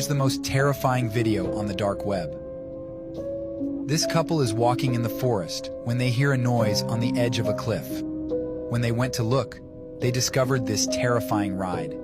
here's the most terrifying video on the dark web. This couple is walking in the forest when they hear a noise on the edge of a cliff. When they went to look, they discovered this terrifying ride.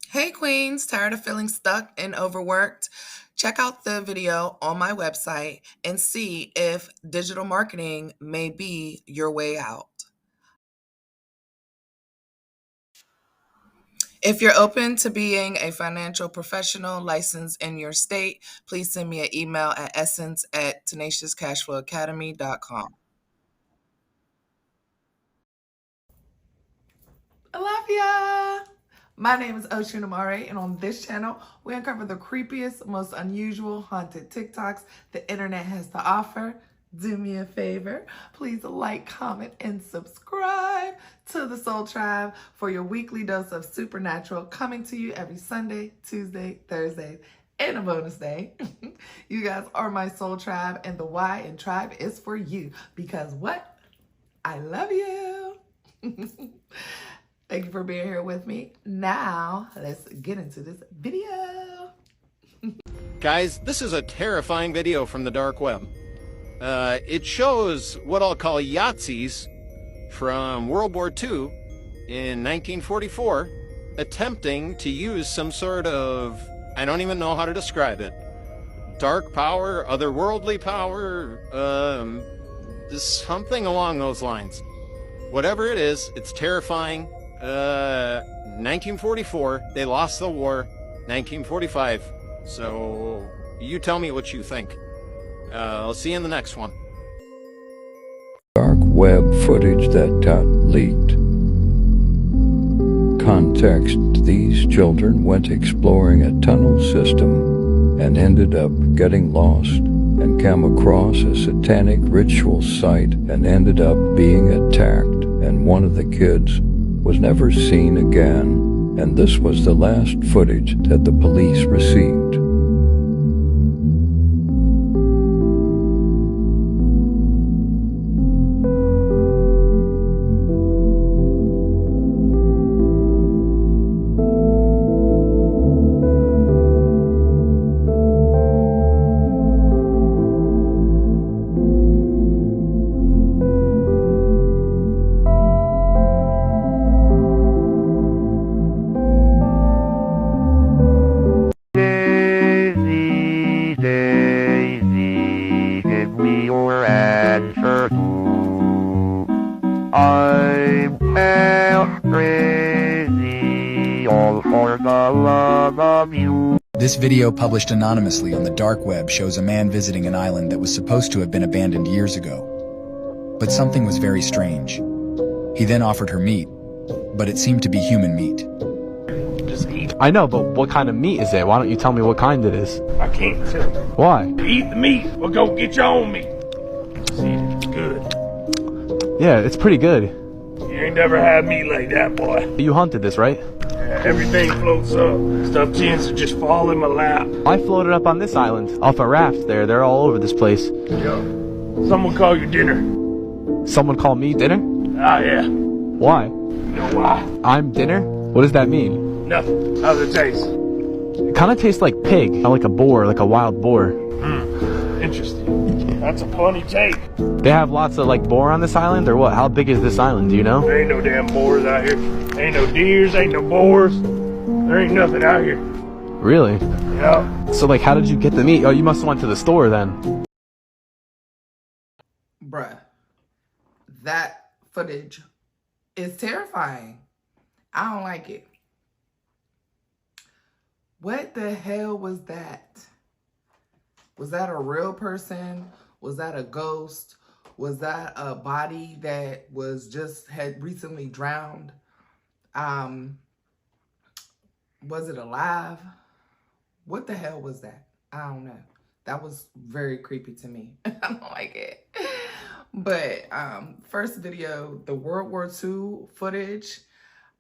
Hey Queens, tired of feeling stuck and overworked? Check out the video on my website and see if digital marketing may be your way out. If you're open to being a financial professional licensed in your state, please send me an email at essence@tenaciouscashflowacademy.com. I love ya! My name is Oshun, and on this channel, we uncover the creepiest, most unusual haunted TikToks the internet has to offer. Do me a favor, please like, comment, and subscribe to the Soul Tribe for your weekly dose of supernatural, coming to you every Sunday, Tuesday, Thursday, and a bonus day. You guys are my Soul Tribe, and the Y in Tribe is for you, because what? I love you. Thank you for being here with me. Now, let's get into this video. Guys, this is a terrifying video from the dark web. It shows what I'll call Yahtzees from World War II in 1944 attempting to use some sort of, I don't even know how to describe it, dark power, otherworldly power, something along those lines. Whatever it is, it's terrifying. 1944, they lost the war. 1945. So you tell me what you think. I'll see you in the next one. Dark web footage that got leaked. Context: these children went exploring a tunnel system and ended up getting lost and came across a satanic ritual site and ended up being attacked, and one of the kids was never seen again, and this was the last footage that the police received. I'm crazy, all for the love of you. This video, published anonymously on the dark web, shows a man visiting an island that was supposed to have been abandoned years ago. But something was very strange. He then offered her meat, but it seemed to be human meat. Just eat. I know, but what kind of meat is it? Why don't you tell me what kind it is? I can't tell you. Why? Eat the meat or go get your own meat. See, it's good. Yeah, it's pretty good. You ain't never had meat like that, boy. You hunted this, right? Yeah, everything floats up. Stuff tends to just fall in my lap. I floated up on this island, off a raft there. They're all over this place. Yo, someone call you dinner. Someone call me dinner? Ah, yeah. Why? You know why? I'm dinner? What does that mean? Nothing. How's it taste? It kind of tastes like pig, like a boar, like a wild boar. Interesting. That's a funny take. They have lots of like boar on this island, or what? How big is this island, do you know? There ain't no damn boars out here. Ain't no deers, ain't no boars. There ain't nothing out here. Really? Yeah. So like, how did you get the meat? Oh, you must have went to the store then. Bruh, that footage is terrifying. I don't like it. What the hell was that? Was that a real person? Was that a ghost? Was that a body that had recently drowned? Was it alive? What the hell was that? I don't know. That was very creepy to me. I don't like it. But first video, the World War II footage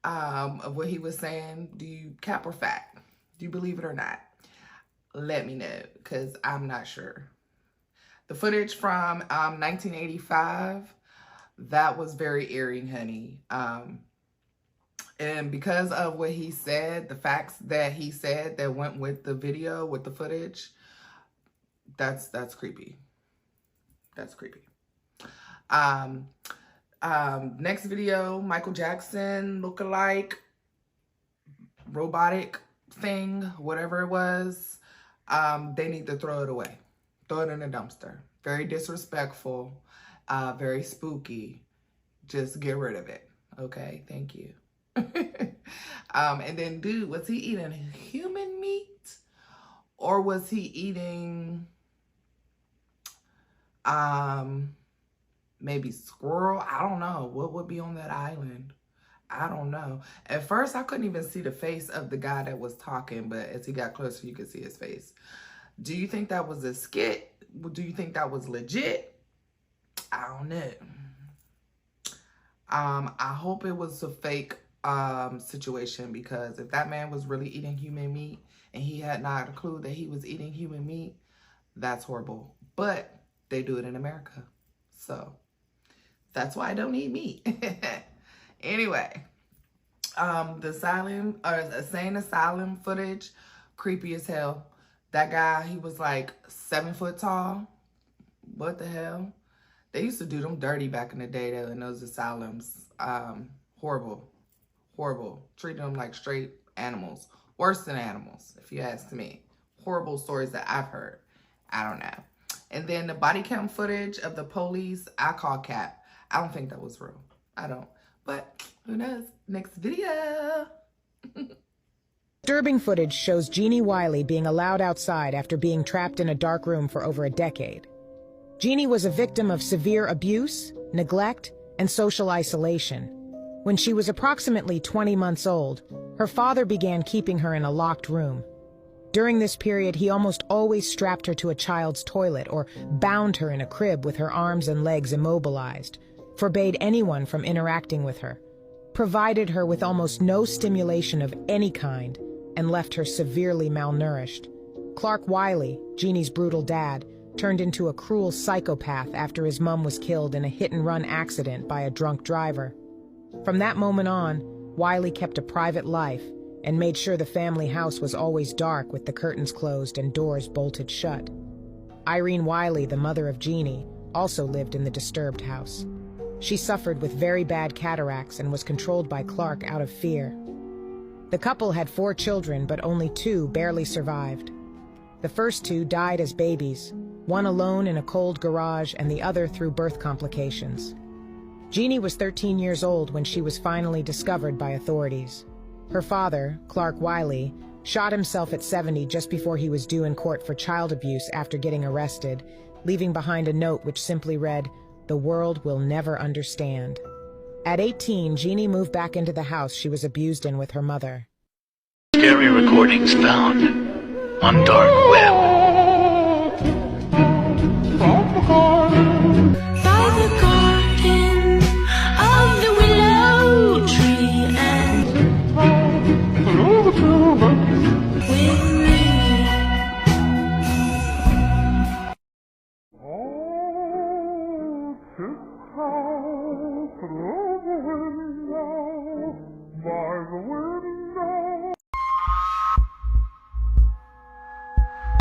of what he was saying. Do you cap or fact? Do you believe it or not? Let me know, because I'm not sure. The footage from 1985, that was very eerie, honey. And because of what he said, the facts that he said that went with the video, with the footage, that's creepy. That's creepy. Next video, Michael Jackson lookalike, robotic thing, whatever it was. They need to throw it away. Throw it in a dumpster. Very disrespectful, very spooky. Just get rid of it. Okay, thank you. And then, dude, was he eating human meat? Or was he eating, maybe squirrel? I don't know. What would be on that island? I don't know. At first, I couldn't even see the face of the guy that was talking, but as he got closer, you could see his face. Do you think that was a skit? Do you think that was legit? I don't know. I hope it was a fake situation, because if that man was really eating human meat and he had not a clue that he was eating human meat, that's horrible. But they do it in America. So that's why I don't eat meat. Anyway, the insane asylum footage, creepy as hell. That guy, he was like 7 foot tall. What the hell? They used to do them dirty back in the day, though, in those asylums. Horrible. Horrible. Treating them like straight animals. Worse than animals, if you ask me. Horrible stories that I've heard. I don't know. And then the body cam footage of the police, I call cap. I don't think that was real. I don't. But who knows? Next video. Disturbing footage shows Genie Wy being allowed outside after being trapped in a dark room for over a decade. Genie was a victim of severe abuse, neglect, and social isolation. When she was approximately 20 months old, her father began keeping her in a locked room. During this period, he almost always strapped her to a child's toilet or bound her in a crib with her arms and legs immobilized, forbade anyone from interacting with her, provided her with almost no stimulation of any kind, and left her severely malnourished. Clark Wiley, Genie's brutal dad, turned into a cruel psychopath after his mom was killed in a hit-and-run accident by a drunk driver. From that moment on, Wiley kept a private life and made sure the family house was always dark with the curtains closed and doors bolted shut. Irene Wiley, the mother of Genie, also lived in the disturbed house. She suffered with very bad cataracts and was controlled by Clark out of fear. The couple had 4 children, but only 2 barely survived. The first 2 died as babies, one alone in a cold garage and the other through birth complications. Genie was 13 years old when she was finally discovered by authorities. Her father, Clark Wiley, shot himself at 70 just before he was due in court for child abuse after getting arrested, leaving behind a note which simply read, "The world will never understand." At 18, Genie moved back into the house she was abused in with her mother. Scary recordings found on dark web. By the garden of the willow tree and with me.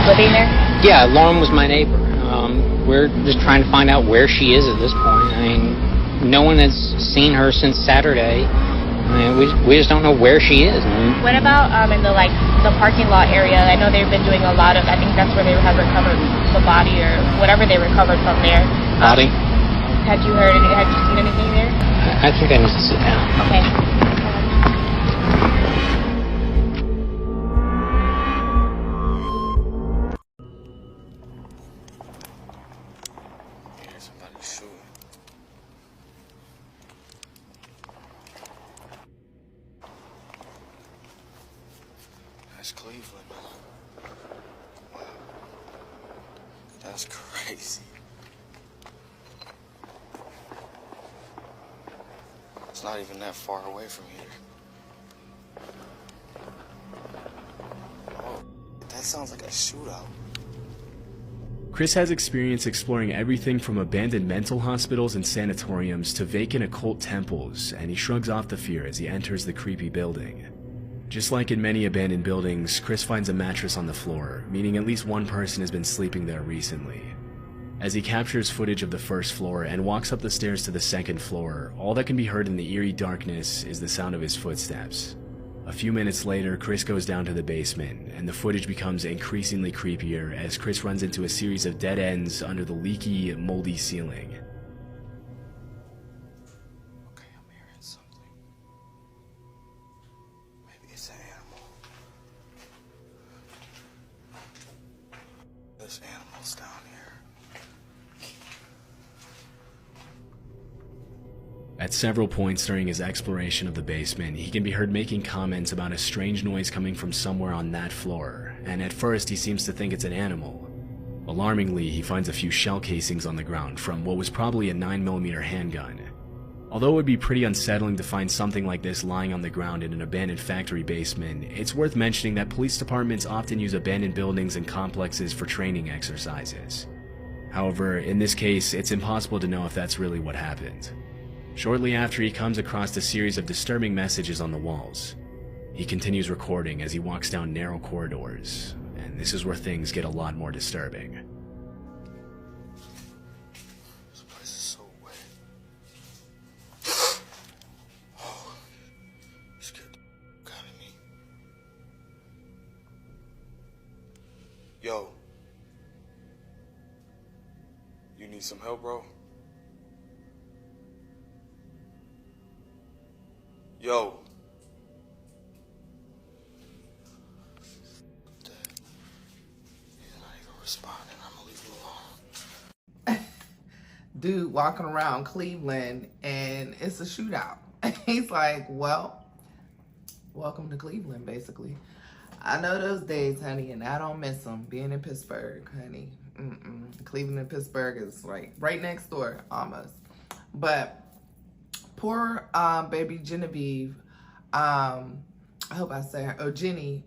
Living there? Yeah, Lauren was my neighbor. We're just trying to find out where she is at this point. I mean, no one has seen her since Saturday. I mean, we just don't know where she is. What about in the parking lot area? I know they've been doing a lot of, I think that's where they have recovered the body or whatever they recovered from there. Body? Had you seen anything there? I think I need to sit down. Okay. That's Cleveland. Wow. That's crazy. It's not even that far away from here. Oh, that sounds like a shootout. Chris has experience exploring everything from abandoned mental hospitals and sanatoriums to vacant occult temples, and he shrugs off the fear as he enters the creepy building. Just like in many abandoned buildings, Chris finds a mattress on the floor, meaning at least one person has been sleeping there recently. As he captures footage of the first floor and walks up the stairs to the second floor, all that can be heard in the eerie darkness is the sound of his footsteps. A few minutes later, Chris goes down to the basement, and the footage becomes increasingly creepier as Chris runs into a series of dead ends under the leaky, moldy ceiling. Okay, I'm hearing something. Maybe it's an animal. There's animals down here. At several points during his exploration of the basement, he can be heard making comments about a strange noise coming from somewhere on that floor, and at first he seems to think it's an animal. Alarmingly, he finds a few shell casings on the ground from what was probably a 9mm handgun. Although it would be pretty unsettling to find something like this lying on the ground in an abandoned factory basement, it's worth mentioning that police departments often use abandoned buildings and complexes for training exercises. However, in this case, it's impossible to know if that's really what happened. Shortly after, he comes across a series of disturbing messages on the walls. He continues recording as he walks down narrow corridors, and this is where things get a lot more disturbing. This place is so wet. Oh, you scared the out of me. Yo. You need some help, bro? Yo. He's not even responding. I'm gonna leave him alone. Dude walking around Cleveland and it's a shootout. He's like, well, welcome to Cleveland, basically. I know those days, honey, and I don't miss them. Being in Pittsburgh, honey. Cleveland and Pittsburgh is like right next door, almost. But poor baby Genevieve, I hope I say her, Genie,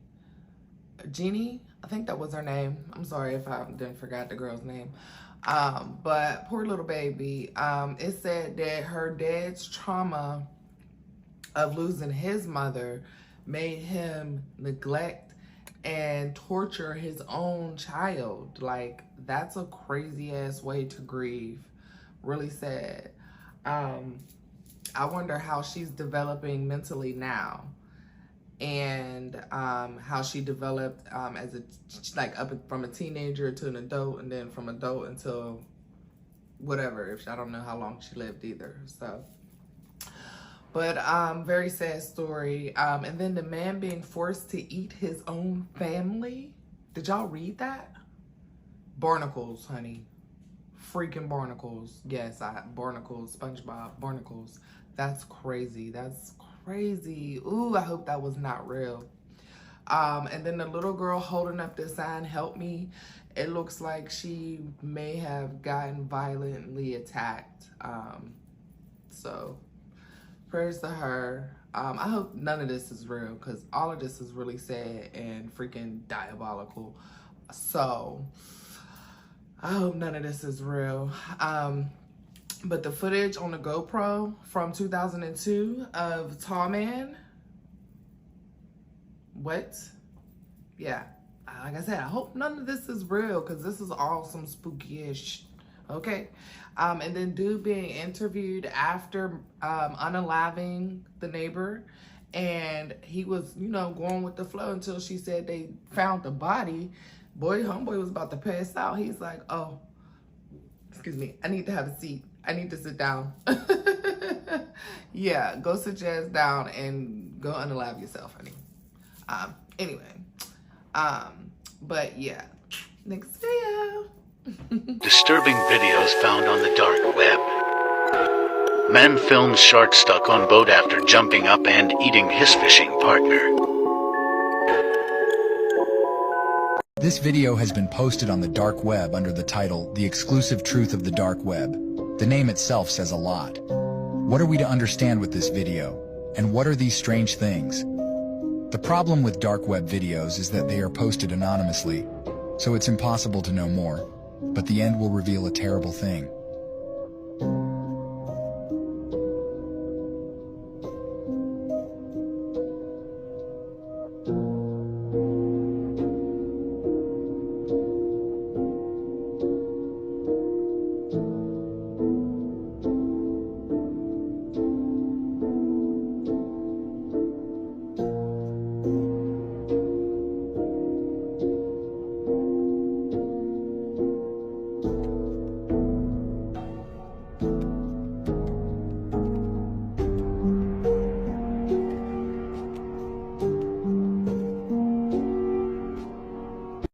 I think that was her name. I'm sorry if I didn't forget the girl's name. But poor little baby, it said that her dad's trauma of losing his mother made him neglect and torture his own child. Like, that's a crazy ass way to grieve. Really sad. I wonder how she's developing mentally now, and how she developed as a, like, up from a teenager to an adult, and then from adult until whatever. I don't know how long she lived either. So, but very sad story. And then the man being forced to eat his own family. Did y'all read that? Barnacles, honey. Freaking barnacles. Yes, barnacles, SpongeBob, barnacles. That's crazy. That's crazy. Ooh, I hope that was not real. And then the little girl holding up this sign, help me. It looks like she may have gotten violently attacked. So prayers to her. I hope none of this is real, because all of this is really sad and freaking diabolical. So I hope none of this is real. But the footage on the GoPro from 2002 of Tall Man. What? Yeah. Like I said, I hope none of this is real, because this is all some spooky-ish. Okay. And then dude being interviewed after unaliving the neighbor. And he was, you know, going with the flow until she said they found the body. Boy, homeboy was about to pass out. He's like, oh, excuse me, I need to have a seat. I need to sit down. Yeah, go sit your ass down and go unalive yourself, honey. Anyway, but yeah, next video. Disturbing videos found on the dark web. Man films shark stuck on boat after jumping up and eating his fishing partner. This video has been posted on the dark web under the title, The Exclusive Truth of the Dark Web. The name itself says a lot. What are we to understand with this video? And what are these strange things? The problem with dark web videos is that they are posted anonymously, so it's impossible to know more, but the end will reveal a terrible thing.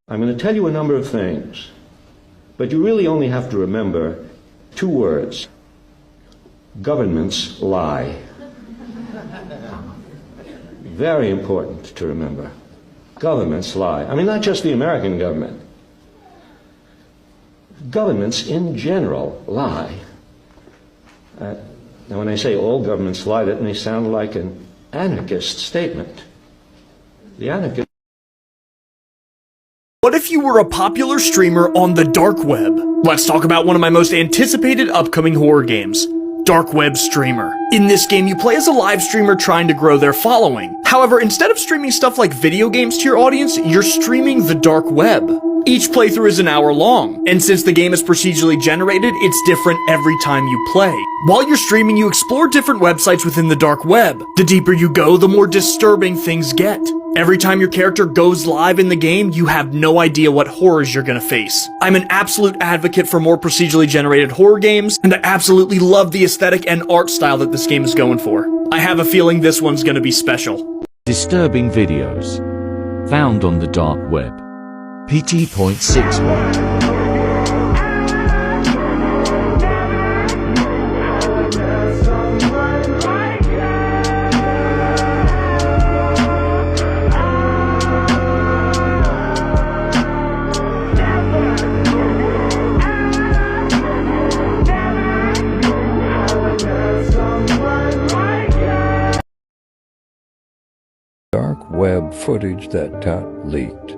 I'm going to tell you a number of things, but you really only have to remember two words. Governments lie. Very important to remember. Governments lie. I mean, not just the American government. Governments in general lie. Now, when I say all governments lie, that may sound like an anarchist statement. The anarchist. What if you were a popular streamer on the dark web? Let's talk about one of my most anticipated upcoming horror games, Dark Web Streamer. In this game, you play as a live streamer trying to grow their following. However, instead of streaming stuff like video games to your audience, you're streaming the dark web. Each playthrough is an hour long, and since the game is procedurally generated, it's different every time you play. While you're streaming, you explore different websites within the dark web. The deeper you go, the more disturbing things get. Every time your character goes live in the game, you have no idea what horrors you're gonna face. I'm an absolute advocate for more procedurally generated horror games, and I absolutely love the aesthetic and art style that this game is going for. I have a feeling this one's gonna be special. Disturbing videos. Found on the dark web. PT.61. Dark web footage that got leaked.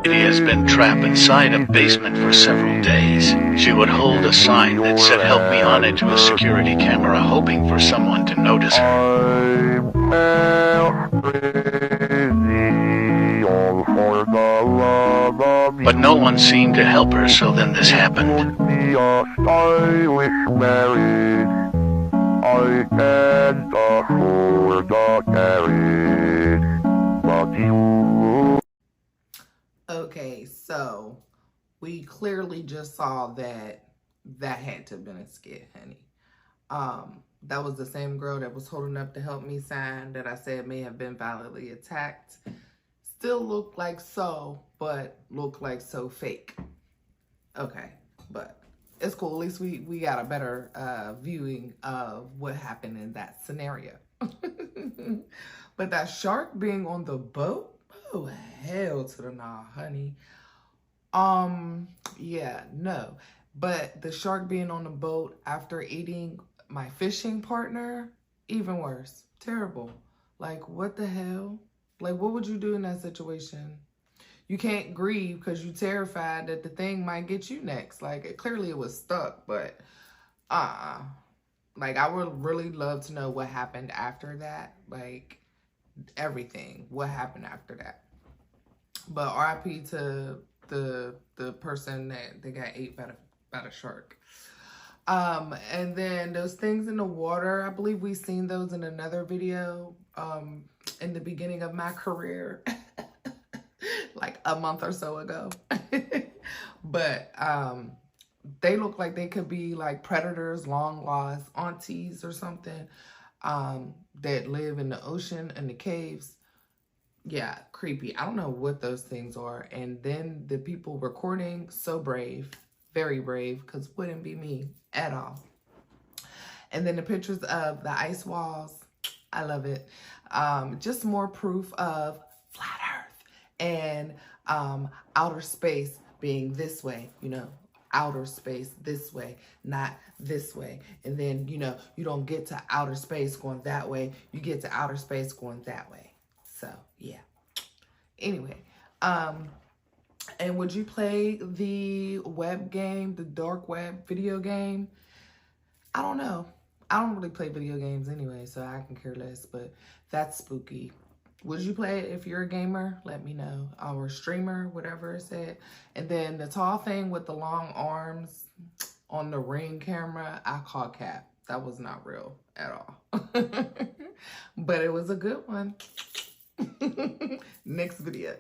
She has been trapped inside a basement for several days. She would hold a sign that said "Help me" on it to a security camera, hoping for someone to notice her. But no one seemed to help her, so then this happened. I can't afford the carriage, but you. Okay, so we clearly just saw that had to have been a skit, honey. That was the same girl that was holding up the help me sign that I said may have been violently attacked. Still looked like so, but looked like so fake. Okay, but it's cool. At least we got a better viewing of what happened in that scenario. But that shark being on the boat, oh hell to the nah, honey. Yeah, no. But the shark being on the boat after eating my fishing partner, even worse. Terrible. Like, what the hell? Like, what would you do in that situation? You can't grieve because you're terrified that the thing might get you next. Like, clearly it was stuck, but like, I would really love to know what happened after that. Like, everything. What happened after that? But RIP to the person that got ate by the shark. And then those things in the water, I believe we've seen those in another video in the beginning of my career. Like a month or so ago. But they look like they could be like predators, long lost aunties or something that live in the ocean and the caves. Yeah, creepy. I don't know what those things are. And then the people recording, so brave, very brave, because wouldn't be me at all. And then the pictures of the ice walls, I love it. Just more proof of flat earth. and outer space being this way, you know, outer space this way, not this way. And then, you know, you don't get to outer space going that way. You get to outer space going that way. So, yeah. Anyway, and would you play the web game, the dark web video game? I don't know. I don't really play video games anyway, so I can care less, but that's spooky. Would you play it if you're a gamer? Let me know. Or a streamer, whatever it said. And then the tall thing with the long arms on the Ring camera, I call cap. That was not real at all. But it was a good one. Next video.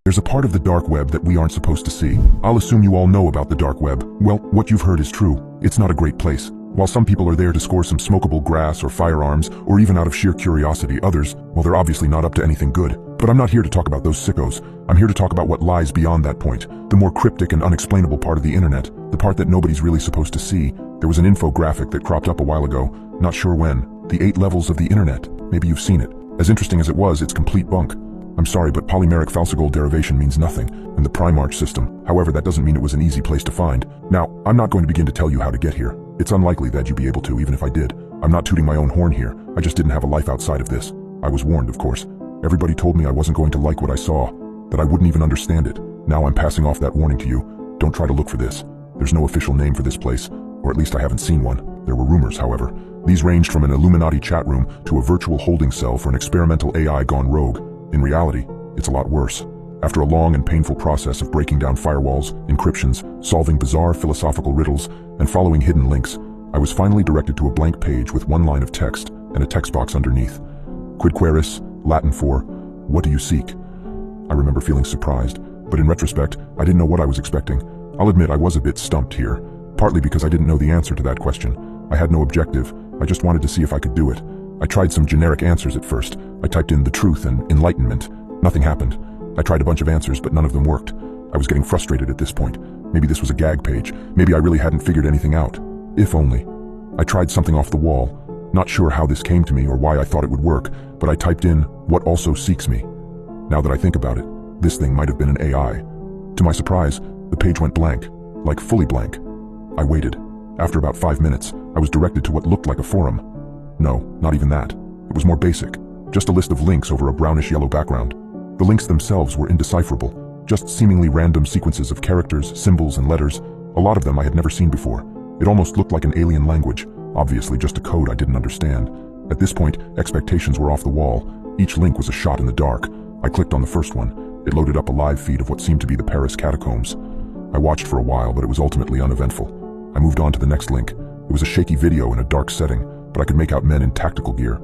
There's a part of the dark web that we aren't supposed to see. I'll assume you all know about the dark web. Well, what you've heard is true. It's not a great place. While some people are there to score some smokable grass or firearms, or even out of sheer curiosity, others, well, they're obviously not up to anything good. But I'm not here to talk about those sickos. I'm here to talk about what lies beyond that point. The more cryptic and unexplainable part of the internet. The part that nobody's really supposed to see. There was an infographic that cropped up a while ago. Not sure when. The 8 levels of the internet. Maybe you've seen it. As interesting as it was, it's complete bunk. I'm sorry, but polymeric falsigol derivation means nothing, and the Primarch system. However, that doesn't mean it was an easy place to find. Now, I'm not going to begin to tell you how to get here. It's unlikely that you'd be able to, even if I did. I'm not tooting my own horn here. I just didn't have a life outside of this. I was warned, of course. Everybody told me I wasn't going to like what I saw, that I wouldn't even understand it. Now I'm passing off that warning to you. Don't try to look for this. There's no official name for this place, or at least I haven't seen one. There were rumors, however. These ranged from an Illuminati chat room to a virtual holding cell for an experimental AI gone rogue. In reality, it's a lot worse. After a long and painful process of breaking down firewalls, encryptions, solving bizarre philosophical riddles, and following hidden links, I was finally directed to a blank page with one line of text and a text box underneath. Quid queris, Latin for, what do you seek? I remember feeling surprised, but in retrospect, I didn't know what I was expecting. I'll admit I was a bit stumped here, partly because I didn't know the answer to that question. I had no objective, I just wanted to see if I could do it. I tried some generic answers at first. I typed in the truth and enlightenment. Nothing happened. I tried a bunch of answers, but none of them worked. I was getting frustrated at this point. Maybe this was a gag page. Maybe I really hadn't figured anything out. If only. I tried something off the wall. Not sure how this came to me or why I thought it would work, but I typed in, what also seeks me. Now that I think about it, this thing might have been an AI. To my surprise, the page went blank, like fully blank. I waited. After about 5 minutes, I was directed to what looked like a forum. No, not even that. It was more basic. Just a list of links over a brownish-yellow background. The links themselves were indecipherable, just seemingly random sequences of characters, symbols, and letters. A lot of them I had never seen before. It almost looked like an alien language, obviously just a code I didn't understand. At this point, expectations were off the wall. Each link was a shot in the dark. I clicked on the first one. It loaded up a live feed of what seemed to be the Paris catacombs. I watched for a while, but it was ultimately uneventful. I moved on to the next link. It was a shaky video in a dark setting, but I could make out men in tactical gear.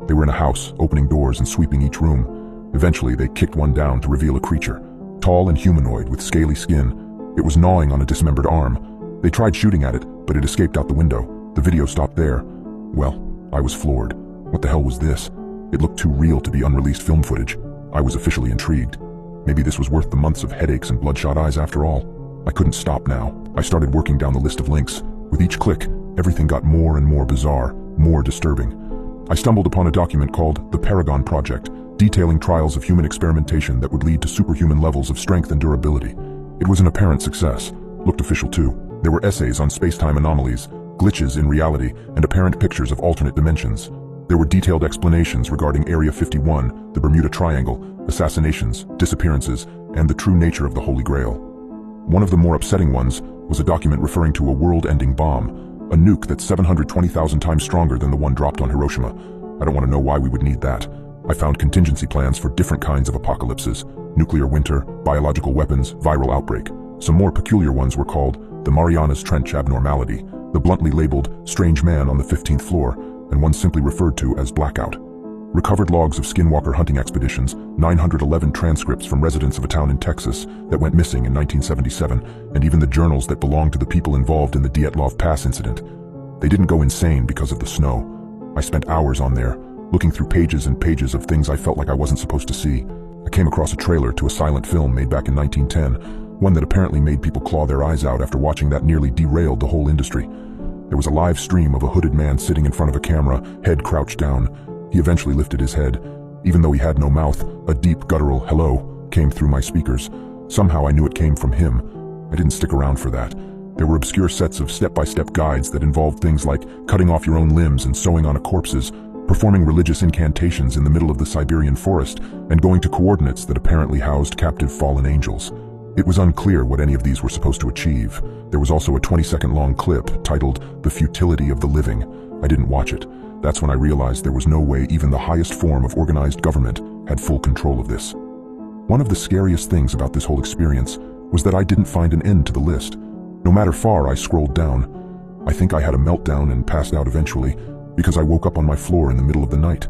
They were in a house, opening doors and sweeping each room. Eventually, they kicked one down to reveal a creature, tall and humanoid with scaly skin. It was gnawing on a dismembered arm. They tried shooting at it, but it escaped out the window. The video stopped there. Well, I was floored. What the hell was this? It looked too real to be unreleased film footage. I was officially intrigued. Maybe this was worth the months of headaches and bloodshot eyes after all. I couldn't stop now. I started working down the list of links. With each click, everything got more and more bizarre, more disturbing. I stumbled upon a document called The Paragon Project, detailing trials of human experimentation that would lead to superhuman levels of strength and durability. It was an apparent success. Looked official too. There were essays on space-time anomalies, glitches in reality, and apparent pictures of alternate dimensions. There were detailed explanations regarding Area 51, the Bermuda Triangle, assassinations, disappearances, and the true nature of the Holy Grail. One of the more upsetting ones was a document referring to a world-ending bomb, a nuke that's 720,000 times stronger than the one dropped on Hiroshima. I don't want to know why we would need that. I found contingency plans for different kinds of apocalypses: nuclear winter, biological weapons, viral outbreak. Some more peculiar ones were called the Marianas Trench Abnormality, the bluntly labeled Strange Man on the 15th Floor, and one simply referred to as Blackout. Recovered logs of skinwalker hunting expeditions, 911 transcripts from residents of a town in Texas that went missing in 1977, and even the journals that belonged to the people involved in the Dyatlov Pass incident. They didn't go insane because of the snow. I spent hours on there, looking through pages and pages of things I felt like I wasn't supposed to see. I came across a trailer to a silent film made back in 1910, one that apparently made people claw their eyes out after watching that nearly derailed the whole industry. There was a live stream of a hooded man sitting in front of a camera, head crouched down. He eventually lifted his head. Even though he had no mouth, a deep guttural hello came through my speakers. Somehow I knew it came from him. I didn't stick around for that. There were obscure sets of step-by-step guides that involved things like cutting off your own limbs and sewing on corpses, performing religious incantations in the middle of the Siberian forest, and going to coordinates that apparently housed captive fallen angels. It was unclear what any of these were supposed to achieve. There was also a 20-second-long clip titled "The Futility of the Living." I didn't watch it. That's when I realized there was no way even the highest form of organized government had full control of this. One of the scariest things about this whole experience was that I didn't find an end to the list. No matter far I scrolled down. I think I had a meltdown and passed out eventually because I woke up on my floor in the middle of the night.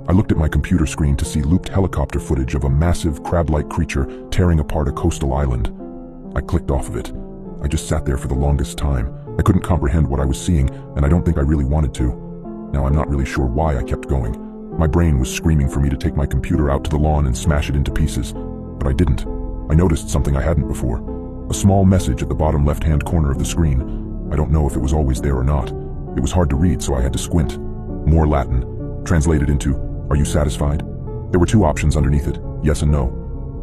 I looked at my computer screen to see looped helicopter footage of a massive crab-like creature tearing apart a coastal island. I clicked off of it. I just sat there for the longest time. I couldn't comprehend what I was seeing, and I don't think I really wanted to. Now I'm not really sure why I kept going. My brain was screaming for me to take my computer out to the lawn and smash it into pieces, but I didn't. I noticed something I hadn't before. A small message at the bottom left-hand corner of the screen. I don't know if it was always there or not. It was hard to read, so I had to squint. More Latin, translated into, "Are you satisfied?" There were two options underneath it, yes and no.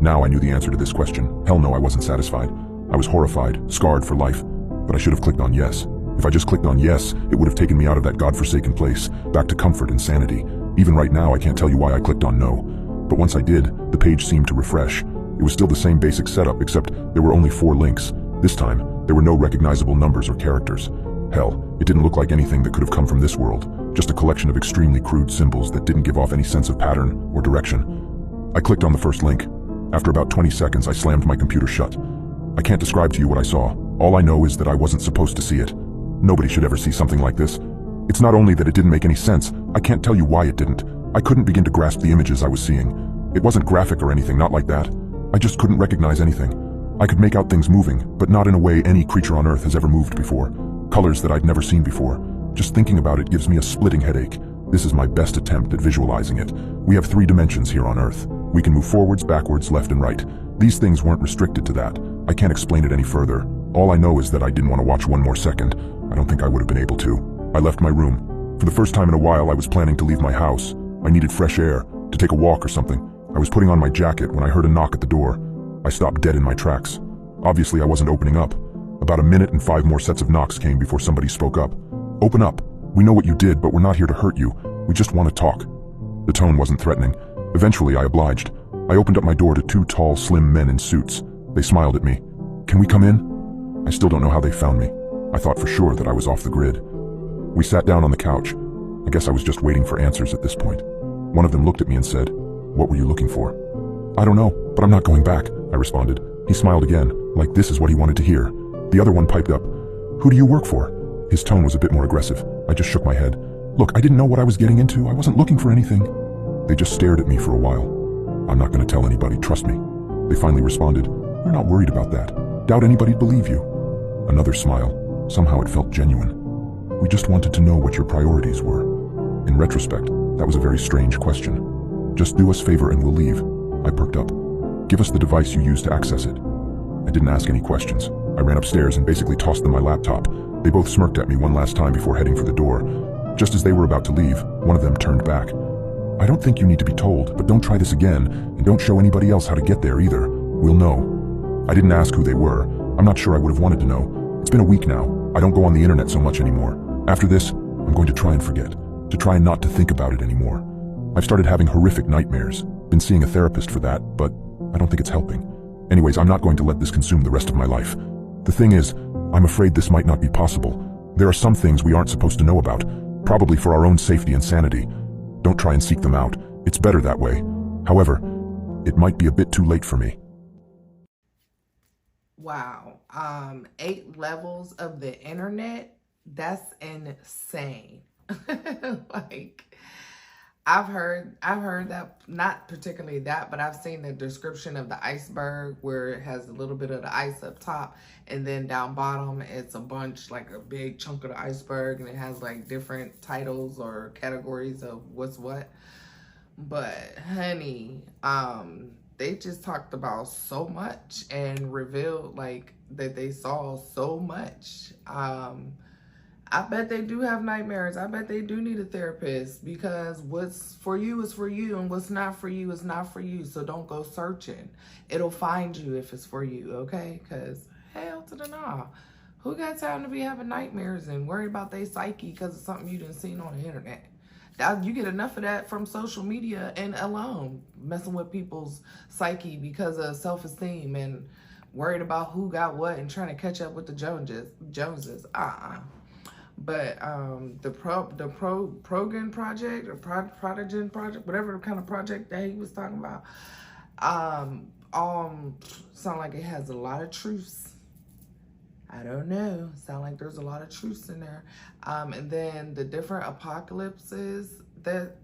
Now I knew the answer to this question. Hell no, I wasn't satisfied. I was horrified, scarred for life, but I should have clicked on yes. If I just clicked on yes, it would have taken me out of that godforsaken place, back to comfort and sanity. Even right now, I can't tell you why I clicked on no. But once I did, the page seemed to refresh. It was still the same basic setup, except there were only 4 links. This time, there were no recognizable numbers or characters. Hell, it didn't look like anything that could have come from this world, just a collection of extremely crude symbols that didn't give off any sense of pattern or direction. I clicked on the first link. After about 20 seconds, I slammed my computer shut. I can't describe to you what I saw. All I know is that I wasn't supposed to see it. Nobody should ever see something like this. It's not only that it didn't make any sense, I can't tell you why it didn't. I couldn't begin to grasp the images I was seeing. It wasn't graphic or anything, not like that. I just couldn't recognize anything. I could make out things moving, but not in a way any creature on Earth has ever moved before. Colors that I'd never seen before. Just thinking about it gives me a splitting headache. This is my best attempt at visualizing it. We have 3 dimensions here on Earth. We can move forwards, backwards, left and right. These things weren't restricted to that. I can't explain it any further. All I know is that I didn't want to watch one more second. I don't think I would have been able to. I left my room. For the first time in a while, I was planning to leave my house. I needed fresh air, to take a walk or something. I was putting on my jacket when I heard a knock at the door. I stopped dead in my tracks. Obviously, I wasn't opening up. About a minute and 5 more sets of knocks came before somebody spoke up. "Open up. We know what you did, but we're not here to hurt you. We just want to talk." The tone wasn't threatening. Eventually, I obliged. I opened up my door to 2 tall, slim men in suits. They smiled at me. "Can we come in?" I still don't know how they found me. I thought for sure that I was off the grid. We sat down on the couch. I guess I was just waiting for answers at this point. One of them looked at me and said, "What were you looking for?" "I don't know, but I'm not going back," I responded. He smiled again, like this is what he wanted to hear. The other one piped up, "Who do you work for?" His tone was a bit more aggressive. I just shook my head. "Look, I didn't know what I was getting into. I wasn't looking for anything." They just stared at me for a while. "I'm not going to tell anybody, trust me." They finally responded, "We're not worried about that. Doubt anybody'd believe you." Another smile. Somehow it felt genuine. "We just wanted to know what your priorities were." In retrospect, that was a very strange question. "Just do us a favor and we'll leave." I perked up. "Give us the device you use to access it." I didn't ask any questions. I ran upstairs and basically tossed them my laptop. They both smirked at me one last time before heading for the door. Just as they were about to leave, one of them turned back. "I don't think you need to be told, but don't try this again, and don't show anybody else how to get there either. We'll know." I didn't ask who they were. I'm not sure I would have wanted to know. It's been a week now. I don't go on the internet so much anymore. After this, I'm going to try and forget. To try not to think about it anymore. I've started having horrific nightmares. Been seeing a therapist for that, but I don't think it's helping. Anyways, I'm not going to let this consume the rest of my life. The thing is, I'm afraid this might not be possible. There are some things we aren't supposed to know about, probably for our own safety and sanity. Don't try and seek them out. It's better that way. However, it might be a bit too late for me. Wow. 8 levels of the internet? That's insane. Like, I've heard that, not particularly that, but I've seen the description of the iceberg where it has a little bit of the ice up top and then down bottom it's a bunch, like a big chunk of the iceberg, and it has like different titles or categories of what's what. But honey, they just talked about so much and revealed like that they saw so much. I bet they do have nightmares. I bet they do need a therapist, because what's for you is for you and what's not for you is not for you. So don't go searching. It'll find you if it's for you, okay? Because hell to the nah. Who got time to be having nightmares and worry about their psyche because of something you done seen on the internet? You get enough of that from social media and alone, messing with people's psyche because of self-esteem and worried about who got what and trying to catch up with the Joneses. But the Progen project or Protogen project, whatever kind of project that he was talking about, sound like it has a lot of truths. I don't know. Sound like there's a lot of truths in there. And then the different apocalypses, that's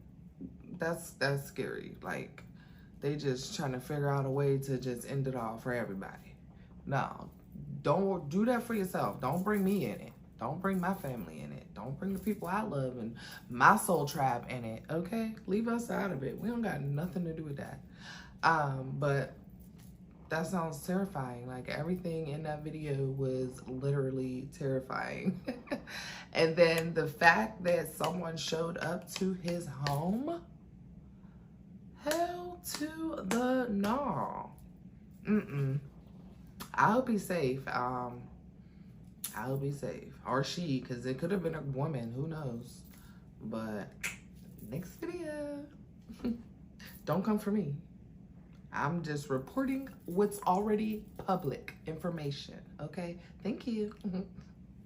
scary. Like, they just trying to figure out a way to just end it all for everybody. No, don't do that for yourself. Don't bring me in it. Don't bring my family in it. Don't bring the people I love and my soul tribe in it, okay? Leave us out of it. We don't got nothing to do with that. But that sounds terrifying. Like, everything in that video was literally terrifying. And then the fact that someone showed up to his home, hell to the no. I hope he's safe. I hope he's safe. Or she, because it could have been a woman. Who knows? But next video. Don't come for me. I'm just reporting what's already public information. Okay? Thank you.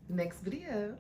Next video.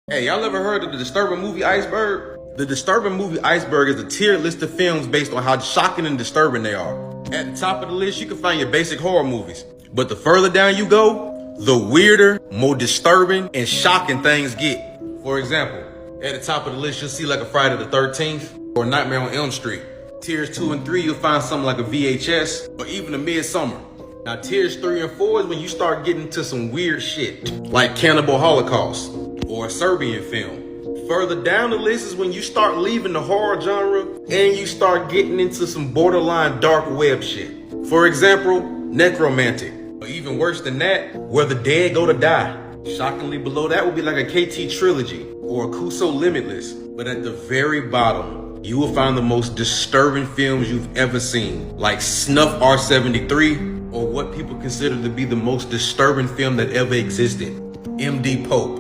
Hey, y'all ever heard of the disturbing movie Iceberg? The disturbing movie Iceberg is a tiered list of films based on how shocking and disturbing they are. At the top of the list, you can find your basic horror movies. But the further down you go, the weirder, more disturbing, and shocking things get. For example, at the top of the list, you'll see like a Friday the 13th or Nightmare on Elm Street. Tiers 2 and 3, you'll find something like a VHS or even a Midsummer. Now, tiers 3 and 4 is when you start getting to some weird shit, like Cannibal Holocaust or a Serbian film. Further down the list is when you start leaving the horror genre and you start getting into some borderline dark web shit. For example, necromantic. Or even worse than that, where the dead go to die. Shockingly below that would be like a KT trilogy or a Kuso Limitless. But at the very bottom, you will find the most disturbing films you've ever seen, like Snuff R73, or what people consider to be the most disturbing film that ever existed, MD Pope.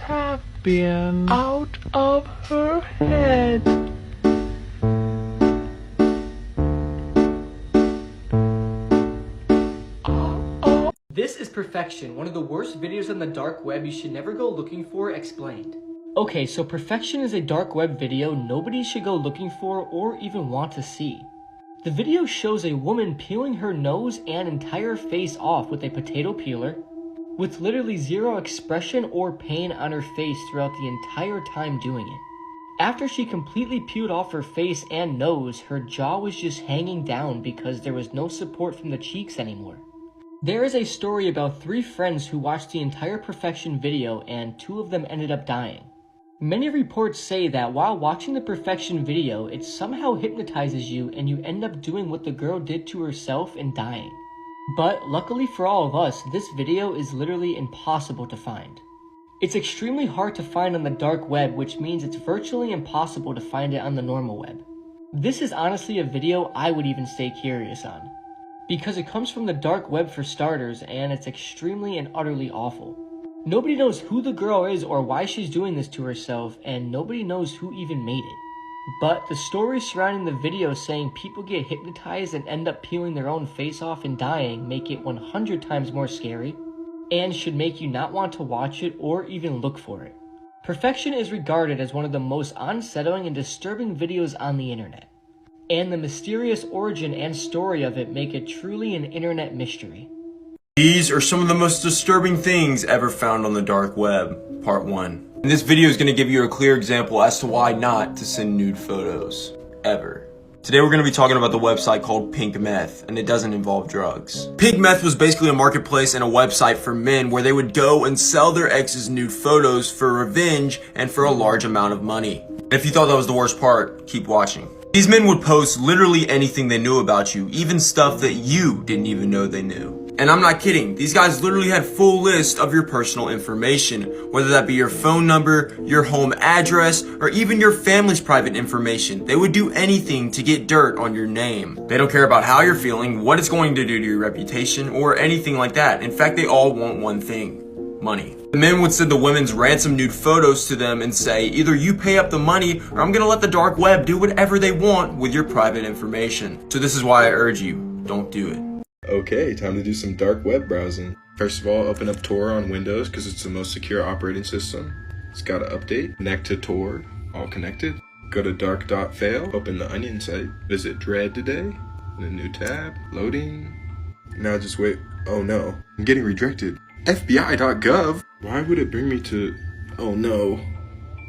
Have been out of her head. This is Perfection, one of the worst videos on the dark web you should never go looking for, explained. Okay, so Perfection is a dark web video nobody should go looking for or even want to see. The video shows a woman peeling her nose and entire face off with a potato peeler, with literally zero expression or pain on her face throughout the entire time doing it. After she completely peeled off her face and nose, her jaw was just hanging down because there was no support from the cheeks anymore. There is a story about 3 friends who watched the entire Perfection video and 2 of them ended up dying. Many reports say that while watching the Perfection video, it somehow hypnotizes you and you end up doing what the girl did to herself and dying. But luckily for all of us, this video is literally impossible to find. It's extremely hard to find on the dark web, which means it's virtually impossible to find it on the normal web. This is honestly a video I would even stay curious on, because it comes from the dark web for starters, and it's extremely and utterly awful. Nobody knows who the girl is or why she's doing this to herself, and nobody knows who even made it. But the stories surrounding the video saying people get hypnotized and end up peeling their own face off and dying make it 100 times more scary, and should make you not want to watch it or even look for it. Perfection is regarded as one of the most unsettling and disturbing videos on the internet, and the mysterious origin and story of it make it truly an internet mystery. These are some of the most disturbing things ever found on the dark web, part 1. And this video is going to give you a clear example as to why not to send nude photos, ever. Today we're going to be talking about the website called Pink Meth, and it doesn't involve drugs. Pink Meth was basically a marketplace and a website for men where they would go and sell their ex's nude photos for revenge and for a large amount of money. And if you thought that was the worst part, keep watching. These men would post literally anything they knew about you, even stuff that you didn't even know they knew. And I'm not kidding, these guys literally had full list of your personal information, whether that be your phone number, your home address, or even your family's private information. They would do anything to get dirt on your name. They don't care about how you're feeling, what it's going to do to your reputation, or anything like that. In fact, they all want one thing: money. The men would send the women's ransom nude photos to them and say, either you pay up the money or I'm gonna let the dark web do whatever they want with your private information. So this is why I urge you, don't do it. Okay, time to do some dark web browsing. First of all, open up Tor on Windows because it's the most secure operating system. It's got to update. Connect to Tor, all connected. Go to dark.fail, open the Onion site. Visit Dread today, in a new tab, loading. Now just wait. Oh no, I'm getting redirected. FBI.gov? Why would it bring me to... Oh no.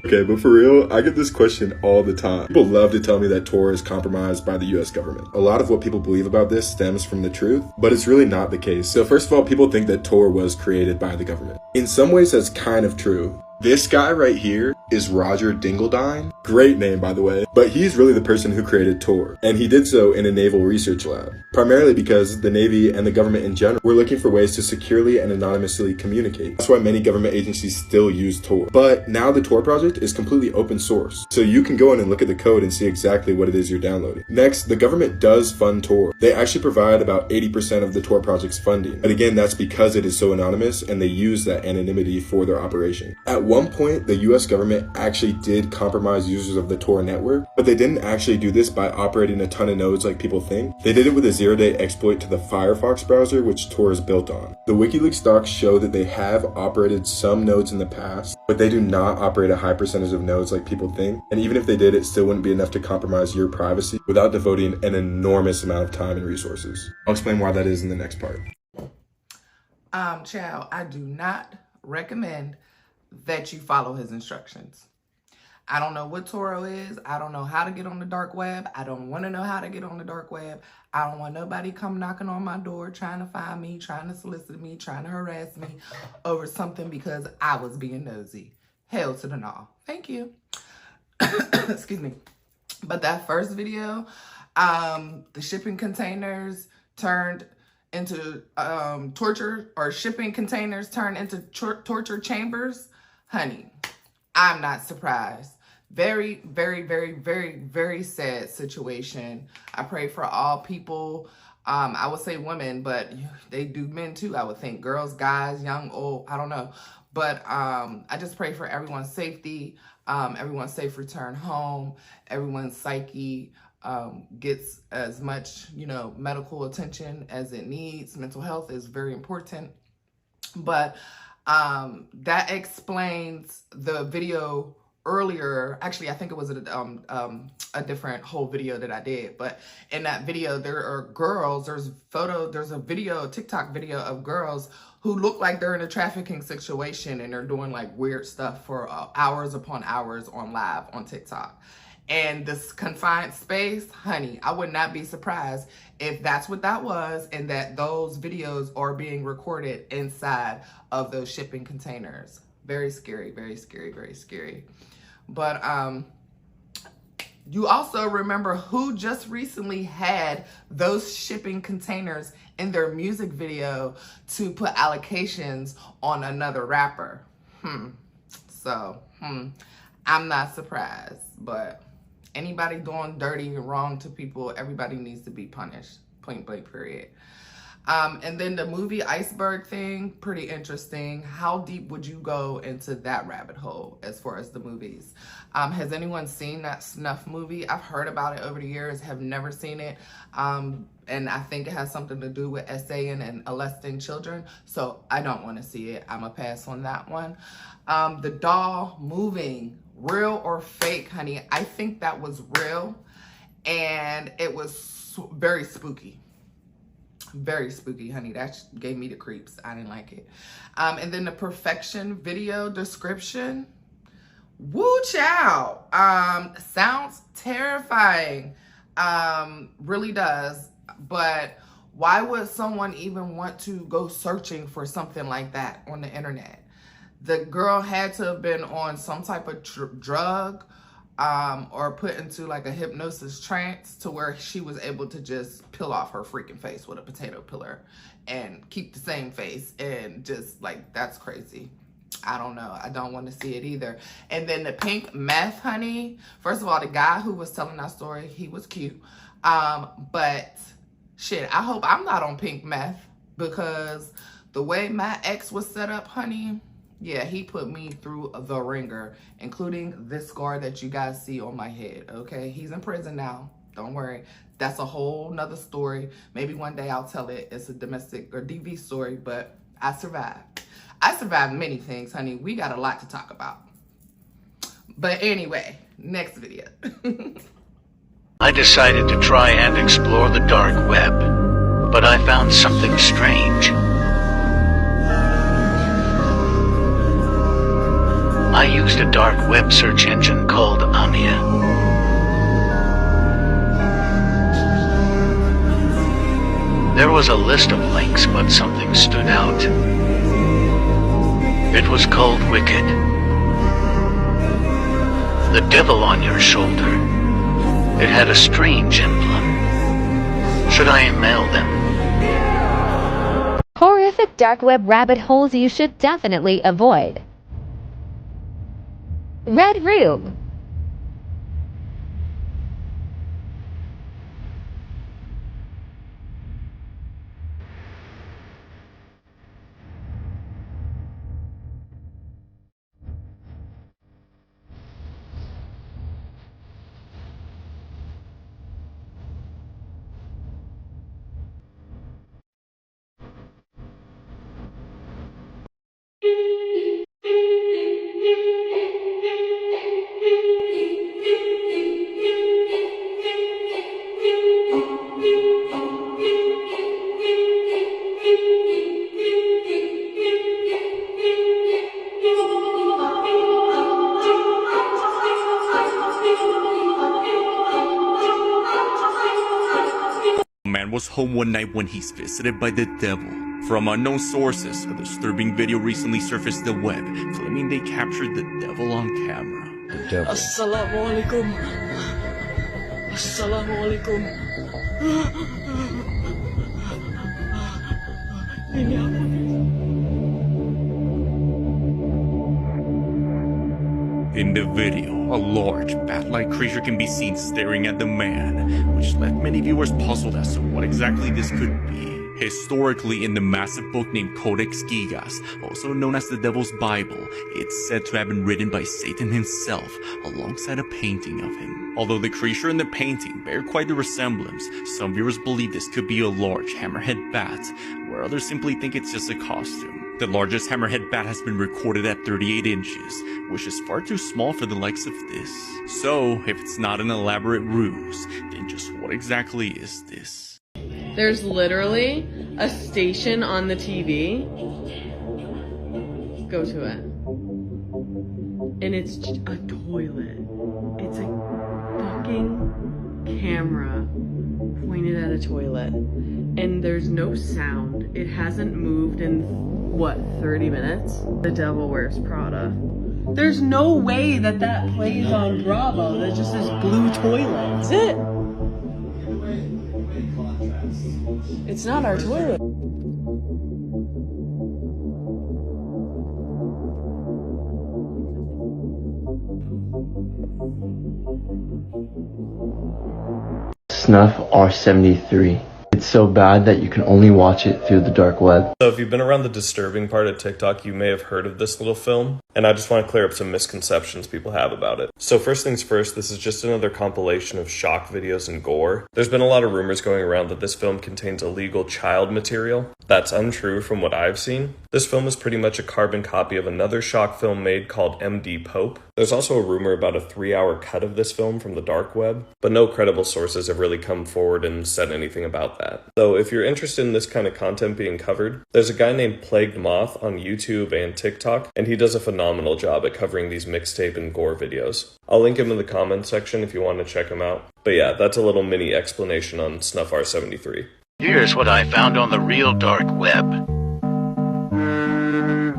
Okay, but for real, I get this question all the time. People love to tell me that Tor is compromised by the US government. A lot of what people believe about this stems from the truth, but it's really not the case. So first of all, people think that Tor was created by the government. In some ways, that's kind of true. This guy right here is Roger Dingledine. Great name, by the way. But he's really the person who created Tor. And he did so in a naval research lab. Primarily because the Navy and the government in general were looking for ways to securely and anonymously communicate. That's why many government agencies still use Tor. But now the Tor project is completely open source. So you can go in and look at the code and see exactly what it is you're downloading. Next, the government does fund Tor. They actually provide about 80% of the Tor project's funding. But again, that's because it is so anonymous and they use that anonymity for their operation. At one point, the US government actually did compromise users of the Tor network, but they didn't actually do this by operating a ton of nodes like people think. They did it with a zero-day exploit to the Firefox browser, which Tor is built on. The WikiLeaks docs show that they have operated some nodes in the past, but they do not operate a high percentage of nodes like people think. And even if they did, it still wouldn't be enough to compromise your privacy without devoting an enormous amount of time and resources. I'll explain why that is in the next part. Child, I do not recommend that you follow his instructions. I don't know what Toro is. I don't know how to get on the dark web. I don't want to know how to get on the dark web. I don't want nobody come knocking on my door trying to find me, trying to solicit me, trying to harass me over something because I was being nosy. Hell to the no. Thank you. Excuse me. But that first video, the shipping containers turned into torture, or shipping containers turned into torture chambers. Honey, I'm not surprised. Very, very, very, very, very sad situation. I pray for all people. I would say women, but they do men too, I would think. Girls, guys, young, old, I don't know. But I just pray for everyone's safety, everyone's safe return home, everyone's psyche gets as much, medical attention as it needs. Mental health is very important. But that explains the video earlier. Actually, I think it was a different whole video that I did. But in that video, there are girls, there's a video, a TikTok video of girls who look like they're in a trafficking situation and they're doing like weird stuff for hours upon hours on live on TikTok. And this confined space, honey, I would not be surprised if that's what that was and that those videos are being recorded inside of those shipping containers. Very scary, very scary, very scary. But you also remember who just recently had those shipping containers in their music video to put allocations on another rapper. So, I'm not surprised, but anybody doing dirty and wrong to people, everybody needs to be punished, point blank period. And then the movie Iceberg thing, pretty interesting. How deep would you go into that rabbit hole as far as the movies? Has anyone seen that Snuff movie? I've heard about it over the years, have never seen it. And I think it has something to do with essaying and molesting children. So I don't want to see it. I'm going to pass on that one. The doll moving, real or fake, honey? I think that was real. And it was very spooky. Very spooky, honey. That gave me the creeps. I didn't like it. And then the perfection video description. Woo child. Sounds terrifying. Really does. But why would someone even want to go searching for something like that on the internet? The girl had to have been on some type of drug or put into like a hypnosis trance to where she was able to just peel off her freaking face with a potato peeler and keep the same face, and just like, that's crazy. I don't know. I don't want to see it either. And then the pink meth, honey. First of all, the guy who was telling that story, he was cute. But shit, I hope I'm not on pink meth, because the way my ex was set up, honey, yeah, he put me through the ringer, including this scar that you guys see on my head, okay? He's in prison now. Don't worry. That's a whole nother story. Maybe one day I'll tell it. It's a domestic or DV story, but I survived. I survived many things, honey. We got a lot to talk about. But anyway, next video. I decided to try and explore the dark web, but I found something strange. I used a dark web search engine called Amia. There was a list of links, but something stood out. It was called Wicked. The devil on your shoulder. It had a strange emblem. Should I email them? Horrific dark web rabbit holes you should definitely avoid. Red Room. Man was home one night when he's visited by the devil. From unknown sources, a disturbing video recently surfaced the web, claiming they captured the devil on camera. The devil. Assalamualaikum. Assalamualaikum. Ini apa nih? In the video, a large, bat-like creature can be seen staring at the man, which left many viewers puzzled as to what exactly this could be. Historically, in the massive book named Codex Gigas, also known as the Devil's Bible, it's said to have been written by Satan himself, alongside a painting of him. Although the creature in the painting bear quite the resemblance, some viewers believe this could be a large hammerhead bat, where others simply think it's just a costume. The largest hammerhead bat has been recorded at 38 inches, which is far too small for the likes of this. So, if it's not an elaborate ruse, then just what exactly is this? There's literally a station on the TV. Go to it. And it's a toilet. It's a fucking camera pointed at a toilet. And there's no sound. It hasn't moved in, what, 30 minutes? The Devil Wears Prada. There's no way that that plays on Bravo. That just says blue toilet. That's it. It's not our toilet. Snuff R73. It's so bad that you can only watch it through the dark web. So if you've been around the disturbing part of TikTok, you may have heard of this little film, and I just want to clear up some misconceptions people have about it. So first things first, this is just another compilation of shock videos and gore. There's been a lot of rumors going around that this film contains illegal child material. That's untrue from what I've seen. This film is pretty much a carbon copy of another shock film made called MD Pope. There's also a rumor about a 3-hour cut of this film from the dark web, but no credible sources have really come forward and said anything about that. So if you're interested in this kind of content being covered, there's a guy named Plagued Moth on YouTube and TikTok, and he does a phenomenal job at covering these mixtape and gore videos. I'll link him in the comments section if you want to check him out. But yeah, that's a little mini explanation on Snuff R73. Here's what I found on the real dark web.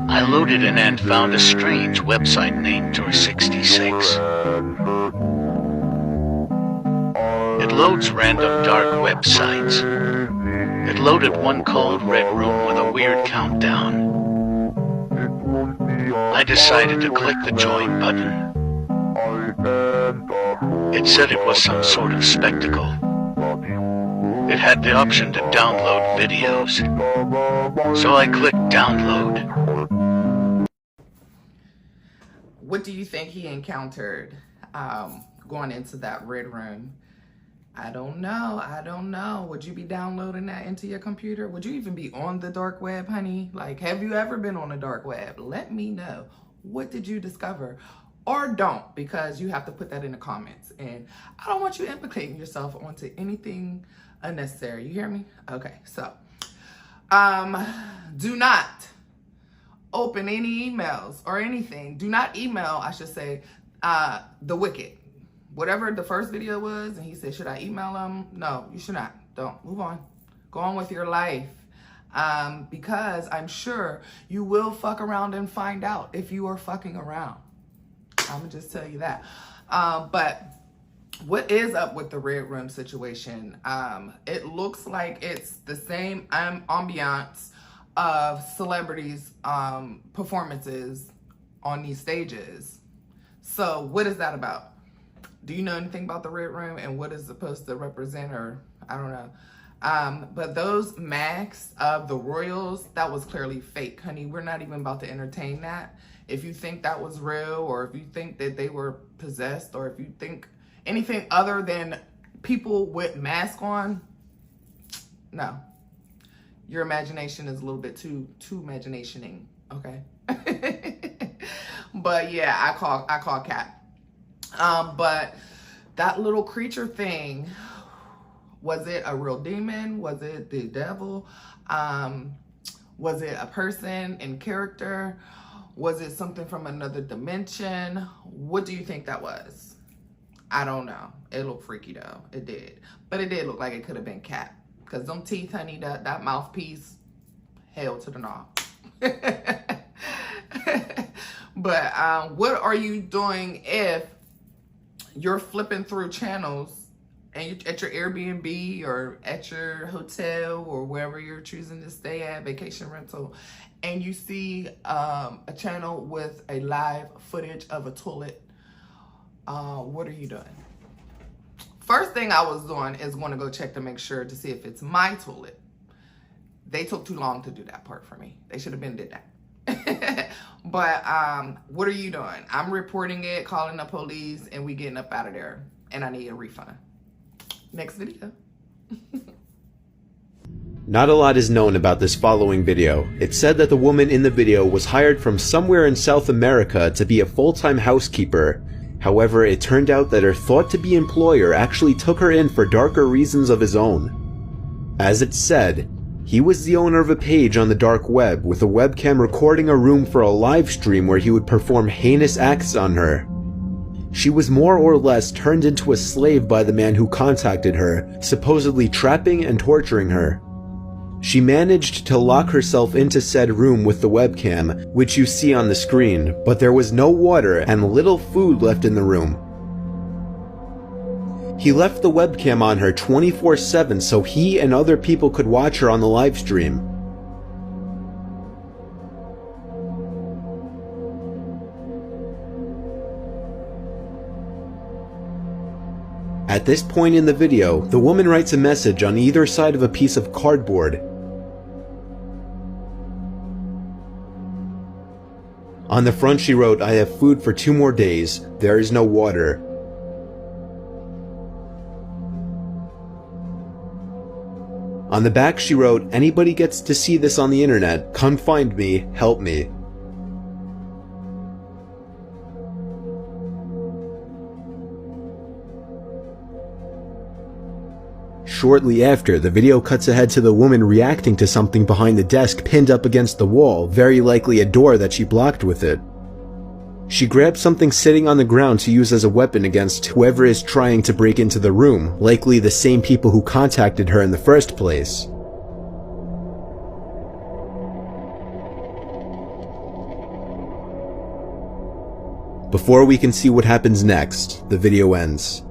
I loaded in and found a strange website named Tor66. It loads random dark websites. It loaded one called Red Room with a weird countdown. I decided to click the join button. It said it was some sort of spectacle. It had the option to download videos. So I clicked download. What do you think he encountered going into that red room? I don't know. Would you be downloading that into your computer? Would you even be on the dark web, honey? Like, have you ever been on the dark web? Let me know. What did you discover? Or don't, because you have to put that in the comments. And I don't want you implicating yourself onto anything unnecessary. You hear me? Okay, so do not open any emails or anything. Do not email, I should say, the wicked. Whatever the first video was, and he said, should I email him? No, you should not. Don't. Move on. Go on with your life. Because I'm sure you will fuck around and find out if you are fucking around. I'm gonna just tell you that. But what is up with the Red Room situation? It looks like it's the same ambiance of celebrities' performances on these stages. So what is that about? Do you know anything about the Red Room and what it's supposed to represent, or I don't know. But those masks of the royals, that was clearly fake, honey. We're not even about to entertain that. If you think that was real, or if you think that they were possessed, or if you think anything other than people with masks on, no. Your imagination is a little bit too imaginationing, okay? But yeah, I call cat. But that little creature thing, was it a real demon? Was it the devil? Was it a person in character? Was it something from another dimension? What do you think that was? I don't know. It looked freaky though. It did. But it did look like it could have been cat. Because them teeth, honey, that mouthpiece, hell to the gnaw. But what are you doing if you're flipping through channels and you're at your Airbnb or at your hotel or wherever you're choosing to stay at, vacation rental, and you see a channel with a live footage of a toilet? What are you doing? First thing I was doing is going to go check to make sure to see if it's my toilet. They took too long to do that part for me. They should have been did that. But what are you doing? I'm reporting it, calling the police, and we getting up out of there. And I need a refund. Next video. Not a lot is known about this following video. It's said that the woman in the video was hired from somewhere in South America to be a full-time housekeeper. However, it turned out that her thought-to-be employer actually took her in for darker reasons of his own. As it's said, he was the owner of a page on the dark web with a webcam recording a room for a live stream where he would perform heinous acts on her. She was more or less turned into a slave by the man who contacted her, supposedly trapping and torturing her. She managed to lock herself into said room with the webcam, which you see on the screen, but there was no water and little food left in the room. He left the webcam on her 24/7 so he and other people could watch her on the live stream. At this point in the video, the woman writes a message on either side of a piece of cardboard. On the front she wrote, "I have food for 2 more days. There is no water." On the back she wrote, "Anybody gets to see this on the internet, come find me, help me." Shortly after, the video cuts ahead to the woman reacting to something behind the desk pinned up against the wall, very likely a door that she blocked with it. She grabs something sitting on the ground to use as a weapon against whoever is trying to break into the room, likely the same people who contacted her in the first place. Before we can see what happens next, the video ends.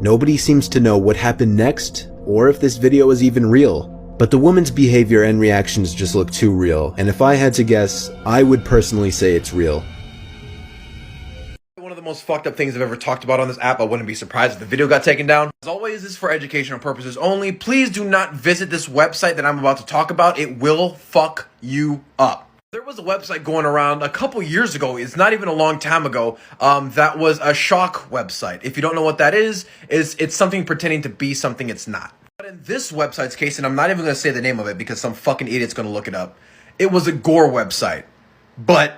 Nobody seems to know what happened next, or if this video is even real, but the woman's behavior and reactions just look too real, and if I had to guess, I would personally say it's real. One of the most fucked up things I've ever talked about on this app. I wouldn't be surprised if the video got taken down. As always, this is for educational purposes only. Please do not visit this website that I'm about to talk about. It will fuck you up. There was a website going around a couple years ago, it's not even a long time ago, that was a shock website. If you don't know what that is it's something pretending to be something it's not. But in this website's case, and I'm not even going to say the name of it because some fucking idiot's going to look it up, it was a gore website. But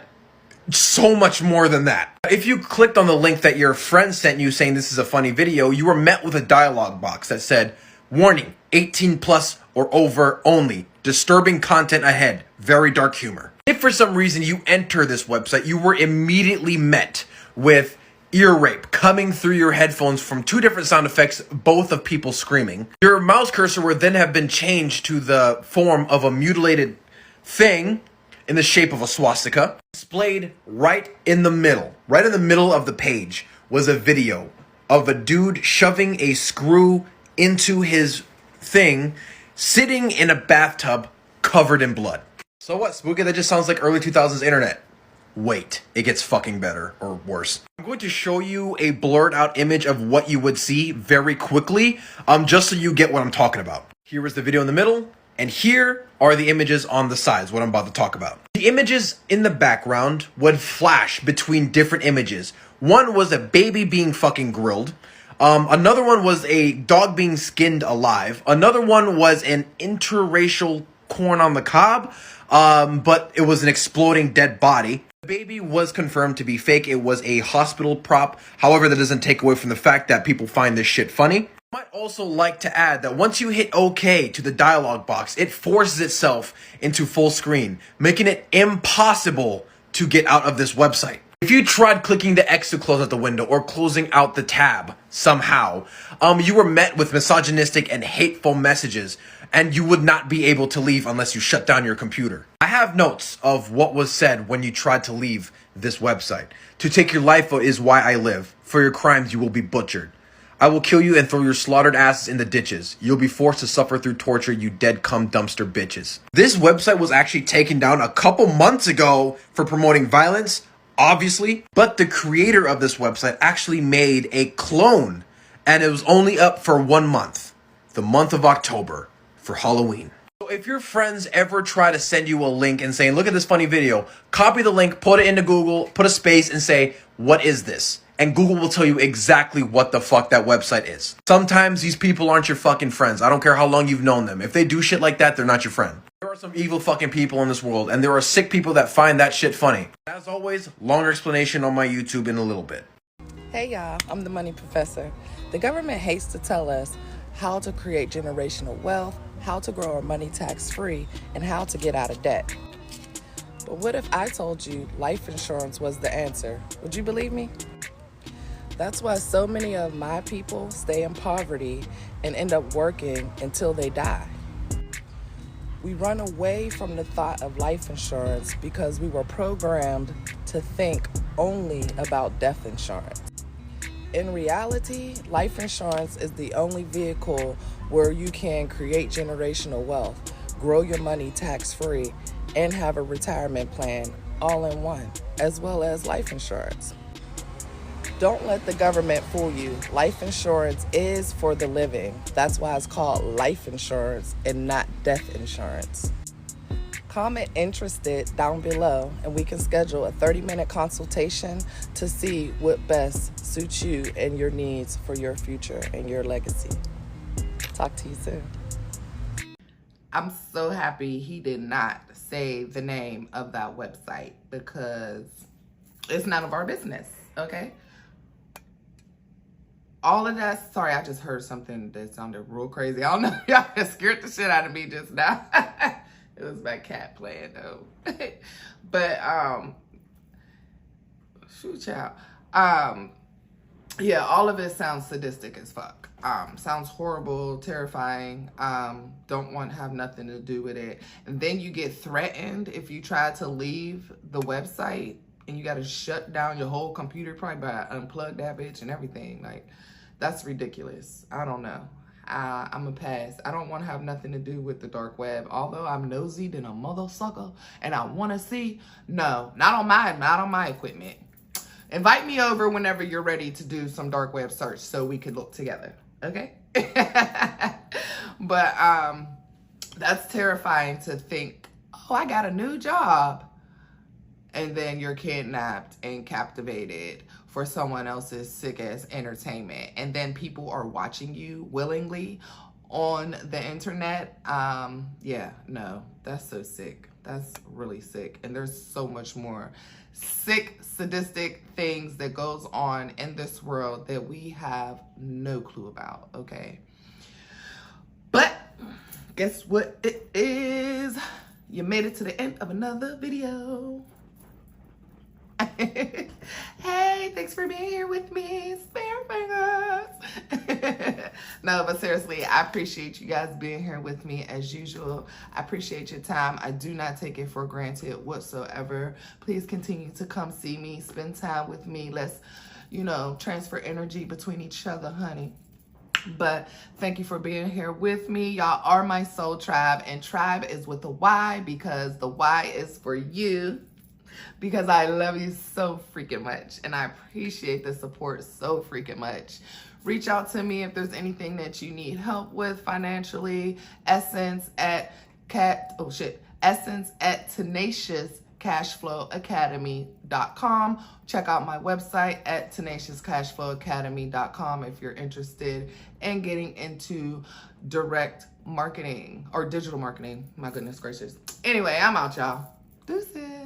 so much more than that. If you clicked on the link that your friend sent you saying this is a funny video, you were met with a dialogue box that said, "Warning, 18 plus or over only. Disturbing content ahead. Very dark humor." If for some reason you enter this website, you were immediately met with ear rape coming through your headphones from 2 different sound effects, both of people screaming. Your mouse cursor would then have been changed to the form of a mutilated thing in the shape of a swastika. Displayed right in the middle of the page was a video of a dude shoving a screw into his thing, sitting in a bathtub covered in blood. So what, Spooky? That just sounds like early 2000s internet. Wait, it gets fucking better, or worse. I'm going to show you a blurred out image of what you would see very quickly, just so you get what I'm talking about. Here is the video in the middle, and here are the images on the sides, what I'm about to talk about. The images in the background would flash between different images. One was a baby being fucking grilled. Another one was a dog being skinned alive. Another one was an interracial corn on the cob. But it was an exploding dead body. The baby was confirmed to be fake. It was a hospital prop. However, that doesn't take away from the fact that people find this shit funny. I might also like to add that once you hit OK to the dialog box, it forces itself into full screen, making it impossible to get out of this website. If you tried clicking the X to close out the window or closing out the tab somehow, you were met with misogynistic and hateful messages, and you would not be able to leave unless you shut down your computer. I have notes of what was said when you tried to leave this website. "To take your life is why I live. For your crimes you will be butchered. I will kill you and throw your slaughtered asses in the ditches. You'll be forced to suffer through torture, you dead cum dumpster bitches." This website was actually taken down a couple months ago for promoting violence, obviously, but the creator of this website actually made a clone, and it was only up for 1 month, the month of October, for Halloween. So if your friends ever try to send you a link and saying, "Look at this funny video," copy the link, put it into Google, put a space and say, "What is this?" And Google will tell you exactly what the fuck that website is. Sometimes these people aren't your fucking friends. I don't care how long you've known them. If they do shit like that, they're not your friend. There are some evil fucking people in this world, and there are sick people that find that shit funny. As always, longer explanation on my YouTube in a little bit. Hey y'all, I'm the Money Professor. The government hates to tell us how to create generational wealth, how to grow our money tax-free, and how to get out of debt. But what if I told you life insurance was the answer? Would you believe me? That's why so many of my people stay in poverty and end up working until they die. We run away from the thought of life insurance because we were programmed to think only about death insurance. In reality, life insurance is the only vehicle where you can create generational wealth, grow your money tax-free, and have a retirement plan all in one, as well as life insurance. Don't let the government fool you. Life insurance is for the living. That's why it's called life insurance and not death insurance. Comment interested down below and we can schedule a 30-minute consultation to see what best suits you and your needs for your future and your legacy. Talk to you soon. I'm so happy he did not say the name of that website because it's none of our business, okay? All of that, sorry, I just heard something that sounded real crazy. I don't know, y'all just scared the shit out of me just now. It was my cat playing though. But, shoot child. Yeah, all of it sounds sadistic as fuck. Sounds horrible, terrifying. Don't want to have nothing to do with it. And then you get threatened if you try to leave the website and you got to shut down your whole computer, probably by unplug that bitch and everything. Like, that's ridiculous. I don't know. I'm a pass. I don't want to have nothing to do with the dark web. Although I'm nosy than a mother sucker and I want to see. No, not on my equipment. Invite me over whenever you're ready to do some dark web search so we could look together, okay? But that's terrifying to think, oh, I got a new job. And then you're kidnapped and captivated for someone else's sick-ass entertainment. And then people are watching you willingly on the internet. Yeah, no, that's so sick. That's really sick. And there's so much more sick, sadistic things that goes on in this world that we have no clue about, okay? But guess what it is? You made it to the end of another video. Hey, thanks for being here with me, spare fingers. No, but seriously, I appreciate you guys being here with me as usual. I appreciate your time. I do not take it for granted whatsoever. Please continue to come see me, spend time with me. Let's, you know, transfer energy between each other, honey. But thank you for being here with me. Y'all are my soul tribe, and tribe is with a Y because the Y is for you. Because I love you so freaking much and I appreciate the support so freaking much. Reach out to me if there's anything that you need help with financially. Essence at tenaciouscashflowacademy.com. Check out my website at tenaciouscashflowacademy.com if you're interested in getting into direct marketing or digital marketing. My goodness gracious. Anyway, I'm out, y'all. Deuces.